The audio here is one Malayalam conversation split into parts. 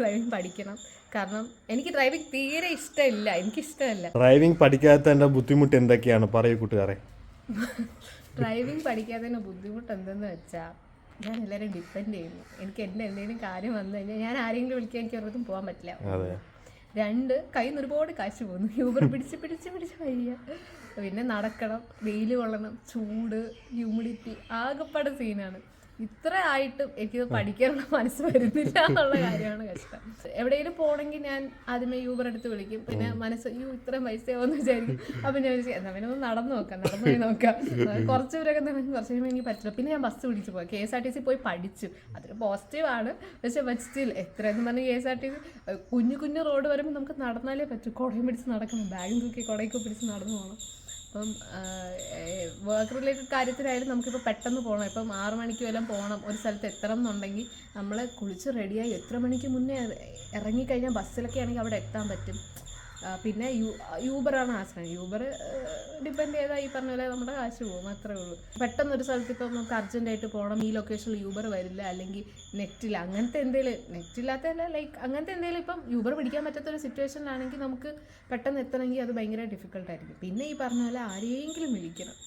ഡ്രൈവിംഗ് പഠിക്കണം. കാരണം എനിക്ക് ഡ്രൈവിംഗ് തീരെ ഇഷ്ടമില്ല, എനിക്കിഷ്ടമല്ല. ഡ്രൈവിംഗ് പഠിക്കാത്തതിന്റെ ബുദ്ധിമുട്ട് എന്തൊക്കെയാണ് പറയൂ കൂട്ടുകാരെ. ഡ്രൈവിംഗ് പഠിക്കാത്തതിൻ്റെ ബുദ്ധിമുട്ട് എന്തെന്ന് വെച്ചാൽ ഞാൻ എല്ലാവരും ഡിപ്പെൻഡ് ചെയ്യുന്നു. എനിക്ക് എൻ്റെ എന്തെങ്കിലും കാര്യം വന്നു കഴിഞ്ഞാൽ ഞാൻ ആരെങ്കിലും വിളിക്കാൻ എനിക്ക് ഒരിടത്തും പോകാൻ പറ്റില്ല. 2 കയ്യിൽ നിന്ന് ഒരുപാട് കാശ് പോകുന്നു, യൂബർ പിടിച്ച് വയ്യ. പിന്നെ നടക്കണം, വെയിൽ കൊള്ളണം, ചൂട്, ഹ്യൂമിഡിറ്റി, ആകെപ്പാടെ സീനാണ്. ഇത്ര ആയിട്ടും എനിക്കിത് പഠിക്കാനുള്ള മനസ്സ് വരുന്നില്ല എന്നുള്ള കാര്യമാണ് കഷ്ടം. എവിടെയെങ്കിലും പോകണമെങ്കിൽ ഞാൻ ആദ്യമേ യൂബർ എടുത്ത് വിളിക്കും. പിന്നെ മനസ്സ് ഇത്രയും പൈസയാവുമെന്ന് വിചാരിക്കും. അപ്പം ഞാൻ വിചാരിക്കും എന്നാൽ പിന്നെ ഒന്ന് നടന്നു പോയി നോക്കാം. കുറച്ച് പേരൊക്കെ കുറച്ച് കഴിയുമ്പോൾ എനിക്ക് പറ്റില്ല. പിന്നെ ഞാൻ ബസ് പിടിച്ച് പോയി KSRTC പോയി പഠിച്ചു. അതൊരു പോസിറ്റീവാണ്. പക്ഷെ സ്റ്റിൽ എത്രയെന്ന് പറഞ്ഞാൽ KSRTC കുഞ്ഞു റോഡ് വരുമ്പോൾ നമുക്ക് നടന്നാലേ പറ്റൂ. കുടയും പിടിച്ച് നടക്കണം, ബാഗും തൂക്കി കുടയൊക്കെ പിടിച്ച് നടന്നു പോകണം. അപ്പം വർക്ക് റിലേറ്റഡ് കാര്യത്തിലായാലും നമുക്കിപ്പോൾ പെട്ടെന്ന് പോകണം. ഇപ്പം 6 മണിക്ക് വല്ലതും പോകണം, ഒരു സ്ഥലത്ത് എത്തണം എന്നുണ്ടെങ്കിൽ നമ്മൾ കുളിച്ച് റെഡിയായി എത്ര മണിക്ക് മുന്നേ ഇറങ്ങിക്കഴിഞ്ഞാൽ ബസ്സിലൊക്കെ ആണെങ്കിൽ അവിടെ എത്താൻ പറ്റും. പിന്നെ യൂബറാണ് ആശ്രയം. യൂബർ ഡിപ്പെൻഡ് ചെയ്താൽ ഈ പറഞ്ഞ പോലെ നമ്മുടെ കാശ് പോകും, അത്രേ ഉള്ളൂ. പെട്ടെന്നൊരു സ്ഥലത്ത് ഇപ്പം നമുക്ക് അർജൻറ്റായിട്ട് പോകണം, ഈ ലൊക്കേഷനിൽ യൂബർ വരില്ല, അല്ലെങ്കിൽ നെറ്റില്ല, അങ്ങനത്തെ എന്തെങ്കിലും നെറ്റില്ലാത്തല്ല അങ്ങനത്തെ എന്തെങ്കിലും ഇപ്പം യൂബർ പിടിക്കാൻ പറ്റാത്തൊരു സിറ്റുവേഷനിലാണെങ്കിൽ നമുക്ക് പെട്ടെന്ന് എത്തണമെങ്കിൽ അത് ഭയങ്കര ഡിഫിക്കൽട്ടായിരിക്കും. പിന്നെ ഈ പറഞ്ഞ പോലെ ആരെയെങ്കിലും വിളിക്കണം,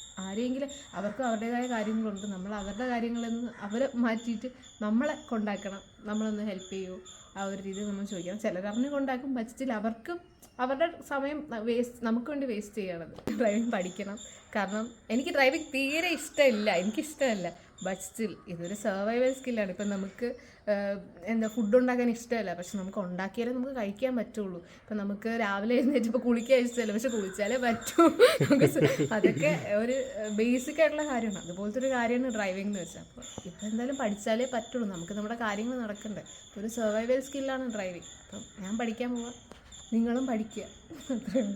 അവർക്ക് അവരുടേതായ കാര്യങ്ങളുണ്ട്. നമ്മൾ അവരുടെ കാര്യങ്ങളിൽ നിന്ന് അവരെ മാറ്റിയിട്ട് നമ്മളെ കൊണ്ടാക്കണം, നമ്മളൊന്ന് ഹെൽപ്പ് ചെയ്യുമോ, ആ ഒരു രീതിയിൽ നമ്മൾ ചോദിക്കണം. ചിലരറിഞ്ഞ് കൊണ്ടാക്കും, പറ്റില്ല അവർക്ക് അവരുടെ സമയം നമുക്ക് വേണ്ടി വേസ്റ്റ് ചെയ്യണത്. ഡ്രൈവിംഗ് പഠിക്കണം. കാരണം എനിക്ക് ഡ്രൈവിംഗ് തീരെ ഇഷ്ടമില്ല, എനിക്കിഷ്ടമല്ല. ബട്ട് സ്റ്റിൽ ഇതൊരു സർവൈവൽ സ്കില്ലാണ്. ഇപ്പം നമുക്ക് ഫുഡ് ഉണ്ടാക്കാൻ ഇഷ്ടമല്ല, പക്ഷെ നമുക്ക് ഉണ്ടാക്കിയാലേ നമുക്ക് കഴിക്കാൻ പറ്റുള്ളൂ. ഇപ്പം നമുക്ക് രാവിലെ എഴുന്നേറ്റിപ്പോൾ കുളിക്കാൻ ഇഷ്ടമല്ല, പക്ഷെ കുളിച്ചാലേ പറ്റൂ. അതൊക്കെ ഒരു ബേസിക് ആയിട്ടുള്ള കാര്യമാണ്. അതുപോലത്തെ ഒരു കാര്യമാണ് ഡ്രൈവിംഗ് എന്ന് വെച്ചാൽ. അപ്പോൾ ഇപ്പം എന്തായാലും പഠിച്ചാലേ പറ്റുള്ളൂ, നമുക്ക് നമ്മുടെ കാര്യങ്ങൾ നടക്കണ്ടേ. ഒരു സർവൈവൽ സ്കില്ലാണ് ഡ്രൈവിംഗ്. അപ്പം ഞാൻ പഠിക്കാൻ പോവാം, നിങ്ങളും പഠിക്കുക, അത്രേ ഉള്ളൂ.